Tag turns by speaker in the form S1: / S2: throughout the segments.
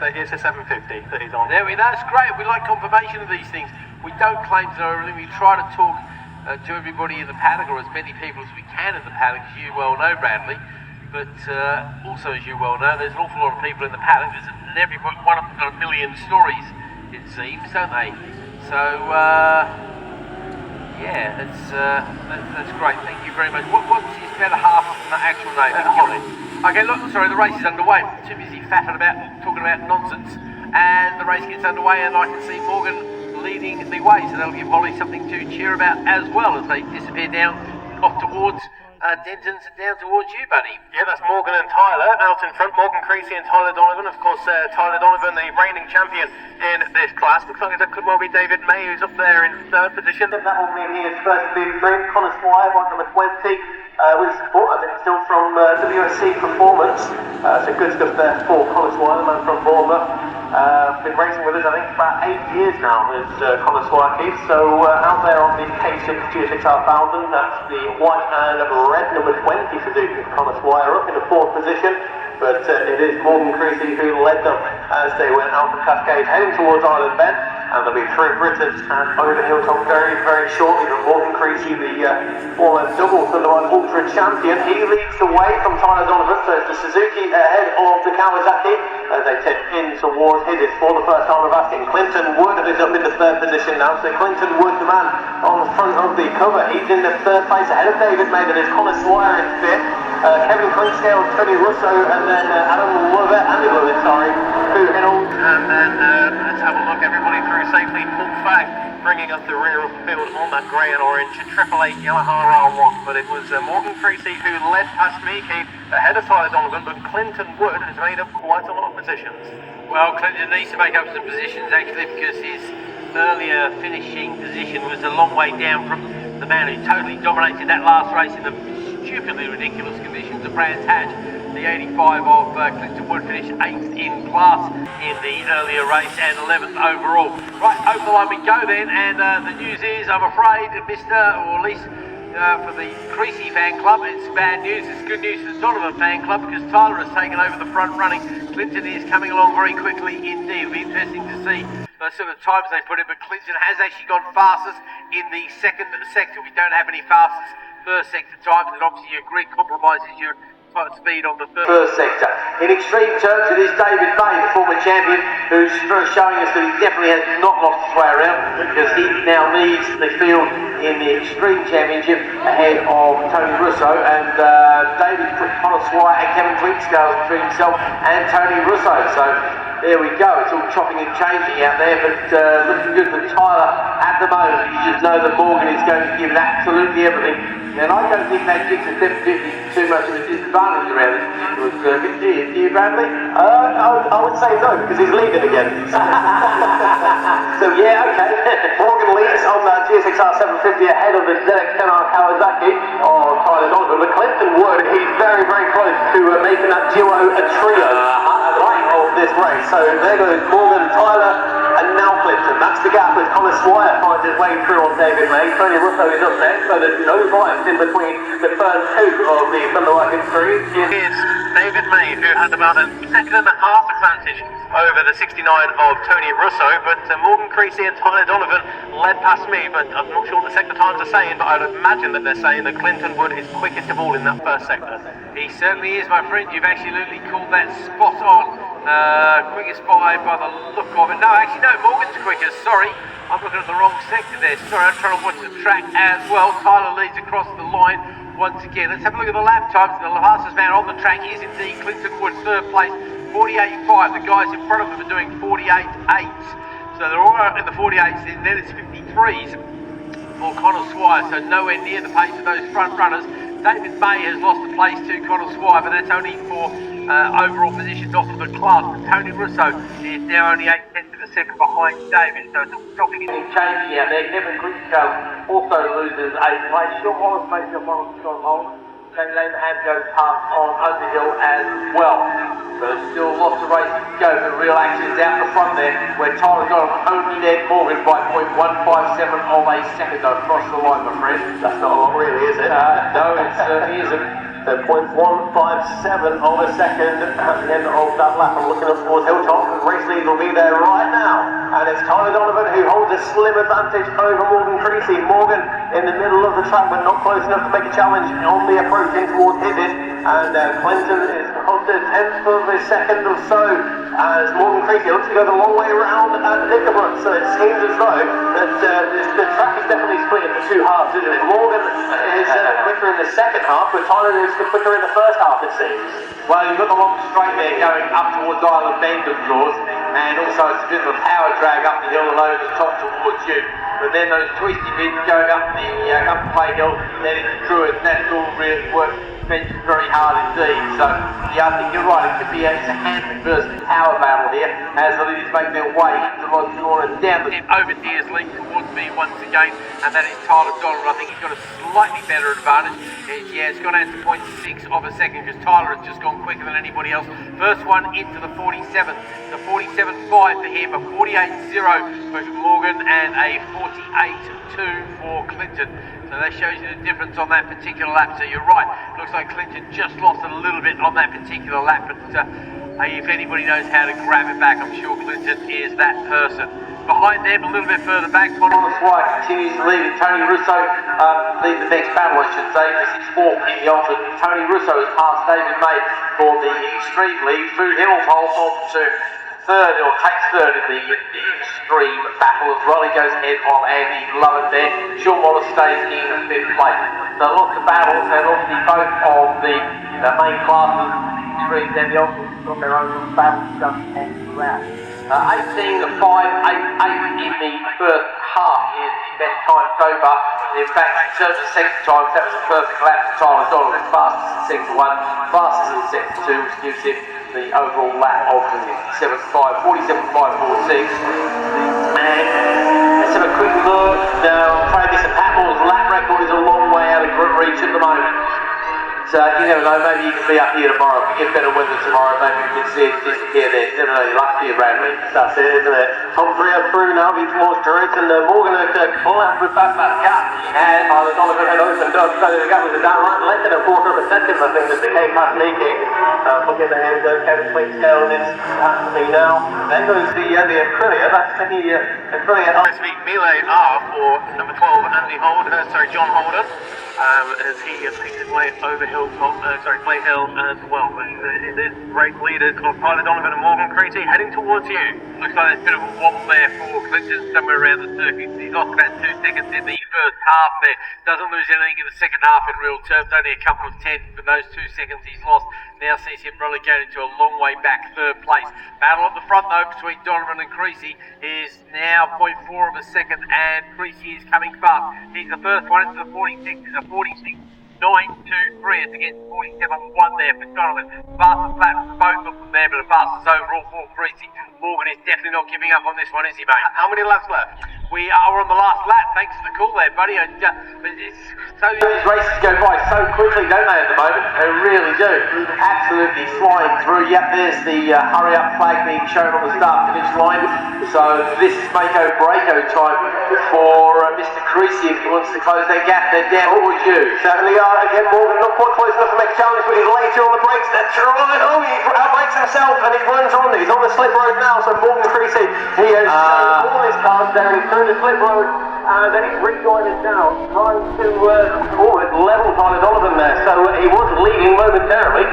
S1: It's a 750 that he's on.
S2: There we go, that's great. We like confirmation of these things. We don't claim to know everything. We try to talk to everybody in the paddock, or as many people as we can in the paddock, as you well know, Bradley. But also, as you well know, there's an awful lot of people in the paddock. And every one of them got a million stories, it seems, don't they? So, yeah, that's great. Thank you very much. What's his better half of the actual name? Okay, look, sorry, the race is underway. I'm too busy faffing about, talking about nonsense. And the race gets underway, and I can see Morgan leading the way. So that'll give Holly something to cheer about as well as they disappear down, off towards Denton's and down towards you, buddy.
S1: Yeah, that's Morgan and Tyler out in front. Morgan Creasy and Tyler Donovan. Of course, Tyler Donovan, the reigning champion in this class. Looks like that could well be David May, who's up there in third position.
S3: That will mean he is first in green. Connor Swire, white number 20. With support, I think, still from WSC Performance. So good stuff there for Connor Swire, the man from Bournemouth. Been racing with us, I think, for about 8 years now, is Connor Swire, Keith. So out there on the K6 GSXR 1000, that's the white and red number 20 for Connor Swire up in the fourth position. But it is Morgan Creasy who led them as they went out the Cascade, heading towards Island Bend. And there'll be three Britters over the hilltop very, very shortly. But Morgan Creasy, the all-round double Thunderline Ultra champion, he leads the way from Tyler Donovan. So it's the Suzuki ahead of the Kawasaki as they tip in towards his for the first time of asking. Clinton Wood is up in the third position now. So Clinton Wood, the man on the front of the cover, he's in the third place ahead of David May. That is Connor Swire in fifth. Kevin Clinkscale, Tony Russo, and then Adam Lovett, Andy Lovett, sorry, who head on.
S1: And then let's have a look, everybody through safely. Paul Fag bringing up the rear of the field on that grey and orange 888 Yamaha R1. But it was Morgan Creasy who led past me, Keith, ahead of Tyler Donovan, but Clinton Wood has made up quite a lot of positions.
S2: Well, Clinton needs to make up some positions actually, because his earlier finishing position was a long way down from the man who totally dominated that last race in the stupidly ridiculous conditions of Brands Hatch. The 85 of Clinton Wood finished 8th in class in the earlier race and 11th overall. Right, over the line we go then, and the news is, I'm afraid, Mr. or at least for the Creasy fan club, it's bad news. It's good news for the Donovan fan club, because Tyler has taken over the front running. Clinton is coming along very quickly indeed. It'll be interesting to see those sort of times they put in, but Clinton has actually gone fastest in the second sector. We don't have any fastest first sector times, and obviously your grid compromises your speed on the
S3: first sector. In extreme terms, it is David May, the former champion, who's showing us that he definitely has not lost his way around, because he now leads the field in the Extreme Championship ahead of Tony Russo, and David Connor Swire and Kevin Clinkscale between himself and Tony Russo. So there we go, it's all chopping and changing out there, but looking good for Tyler at the moment. You just know that Morgan is going to give it absolutely everything. And I don't think that gives a 750 too much of a disadvantage around this circuit. Do you, Bradley? I would say no, because he's leading again. So yeah, okay. Morgan leads on that GSXR 750 ahead of the ZX-10R Kawasaki of Tyler Donovan. But Clinton Wood, he's very, very close to making that duo a trio right of this race. So there goes Morgan, Tyler, and now Clinton. That's the gap as Connor Swire finds his way through on David May. Tony Russo is up next, so there's no bias in between the first two of the Thunderlight Extreme.
S1: Here's David May, who had about a second and a half advantage over the 69 of Tony Russo, but Morgan Creasy and Tyler Donovan led past me, but I'm not sure what the sector times are saying, but I'd imagine that they're saying that Clinton Wood is quickest of all in that first sector.
S2: He certainly is, my friend. You've absolutely called that spot on. Quickest by the look of it. No, actually no, Morgan's quickest, sorry. I'm looking at the wrong sector there. Sorry, I'm trying to watch the track as well. Tyler leads across the line once again. Let's have a look at the lap times. The fastest man on the track is indeed Clinton Wood, third place, 48.5. The guys in front of them are doing 48.8. So they're all in the 48s, and then it's 53s for Connor Swire, so nowhere near the pace of those front runners. David May has lost the place to Connor Swire, but that's only for overall position, not for the class. But Tony Russo is now only 8 tenths of a second behind David, so it's all dropping in.
S3: Changing out there. Kevin Clinkscale also loses a place. Sean Wallace makes up one of Sean Holmes. Jamie Lane and goes past on Underhill as well. So there's still lots of races to go. The real action is out the front there, where Tyler Donovan only led Morgan by 0.157 of a second across the line, my friend. That's not a lot really, is it? No, it certainly isn't. So 0.157 of a second at the end of that lap. I'm looking up towards Hilltop. Race lead will be there right now. And it's Tyler Donovan who holds a slim advantage over Morgan Creasy. Morgan in the middle of the track, but not close enough to make a challenge on the approach in towards Hibbett. And Clinton is up to 10th of a second or so as Morgan Creasy looks to go the long way around at Nickelbrook. So it seems as though that the track is definitely split into two halves, isn't it? Morgan is quicker in the second half, but Tyler is quicker in the first half, it seems. Well, you've got the long straight there going up towards Island Bend of course, and also it's a bit of a power drag up the hill and over the top towards you. But then those twisty bits going up the Clay Hill, then into Druids, that's all really worked very hard indeed. So yeah, I think you're right, it could be a handling versus power battle here as the leaders make their way into Roger Lawn and down the
S2: over Dearsley towards me once again, and that is Tyler Donovan. I think he's got a slightly better advantage. It's gone out to 0.6 of a second because Tyler has just gone quicker than anybody else. First one into the 47, the 47.5 for him, a 48.0 for Morgan, and a 48.2 for Clinton. So that shows you the difference on that particular lap. So you're right, looks like Clinton just lost a little bit on that particular lap, but if anybody knows how to grab it back, I'm sure Clinton is that person. Behind them, a little bit further back,
S3: on the slide continues to lead. Tony Russo leads the next battle, I should say, because it's fourth in the ultimate. Tony Russo has passed David May for the extreme lead. Food Hills holds on to third, or takes third in the extreme battle as well. He goes ahead while Andy Lovett there. Sean Wallace stays in fifth place. So lots of battles, and obviously both of the main classes, extremes and the ultimates, got their own little battles just hanging around. 18 to 5, 8, 8 in the first half is the best time so far. In fact, in terms of second time, that was a perfect lap for Tyler Donovan. Fastest in second one, fastest in second two, which gives him the overall lap of 47.5, 47.546. And let's have a quick look. Now, Travis and Patmore's lap record is a long way out of reach at the moment. So you never know, maybe you can be up here tomorrow. If we get better weather tomorrow, maybe we can see it disappear there. You never know, you're lucky around me. That's it, isn't it? Top three are through now, he's towards Druids, and Morgan pull out with that cut. And Tyler Donovan had opened up, so the gap was a down right, less than a quarter of a second, I think, as the K-Cut leaking. Look at the hand, Kevin Fleet's tail is happening now. There goes the Aprilia, that's the Aprilia.
S1: Let's meet Melee R for number 12, Andy Holden, John Holden. As he makes his way over Clay Hill as well. But this race leaders of Tyler Donovan and Morgan Creasy heading towards you. Looks like there's a bit of a wobble there for Clinton somewhere around the circuit. He's lost about 2 seconds in the first half there. Doesn't lose anything in the second half in real terms, only a couple of tenths, but those 2 seconds he's lost now sees him relegated to a long way back, third place. Battle at the front though between Donovan and Creasy is now 0.4 of a second, and Creasy is coming fast. He's the first one into the 46, is a 46.923. It's against 47.1 there for Donovan. Fastest lap for both of them there, but the fastest overall for Creasy. Morgan is definitely not giving up on this one, is he, mate? How many laps left?
S2: We are on the last lap. Thanks for the call there, buddy.
S3: These races go by so quickly, don't they, at the moment? They really do. Absolutely flying through. Yep, there's the hurry up flag being shown on the start-finish line. So this is make-o break-o time for Mr. Creasy if he wants to close that gap. They're down towards you. Certainly are. Again, Morgan not quite close enough to make a challenge, but he's later on the brakes. That's right. Oh, he outbrakes himself and he runs on. He's on the slip road now, so Morgan Creasy, he has all his cars down through the slip road, and then he's rejoined down, trying to almost level Tyler Donovan there. So he was leading momentarily,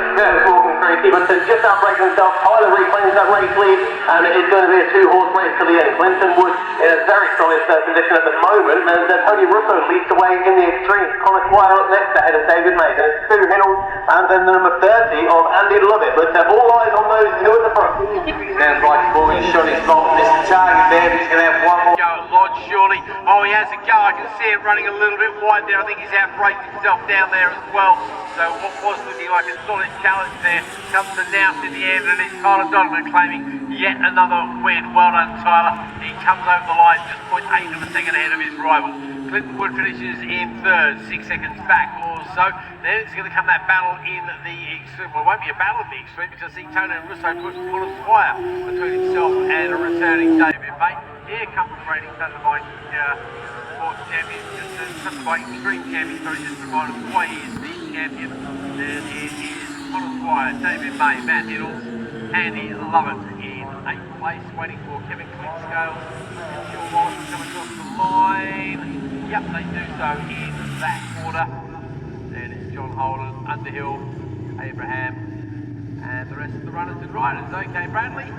S3: Morgan Creasy, but just outbrakes himself. Tyler reclaims that race lead, and it is going to be a 2-horse race to the end. Clinton Wood in a very solid position at the moment, and Tony Russo leads the way in the extreme. Connor Squire up next ahead of David May. Then it's Stu Hinnell, and then the number 30 of Andy Lovett. But all eyes on those two at the front. Sounds like Morgan shot his spot. Mr. Target there, he's going to have one more.
S2: Lodge surely. Oh, he has a go. I can see it running a little bit wide there. I think he's outbraked himself down there as well. So what was looking like a solid challenge there comes announced in the end, and it's Tyler Donovan claiming yet another win. Well done, Tyler. He comes over the line just 0.8 of a second ahead of his rival. Clinton Wood finishes in third, 6 seconds back or so. Then it's going to come that battle in the extreme. Well, it won't be a battle in the extreme because I see Tony Russo push Connor Squire between himself and a returning David May. Here comes the reigning Thunderbike sports champion, Thunderbike Extreme champion, sorry, just remind us why he is the champion. Then it is Connor Squire, David May, Matt Hiddle, Andy Lovett in 8th place, waiting for Kevin Clinkscale. Sean Wallace will come across the line. Yep, they do so in that order. Then it's John Holden, Underhill, Abraham, and the rest of the runners and riders. Okay, Bradley,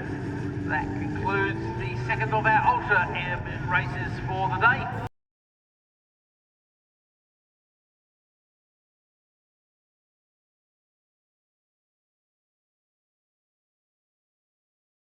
S2: that concludes the second of our ultra races for the day.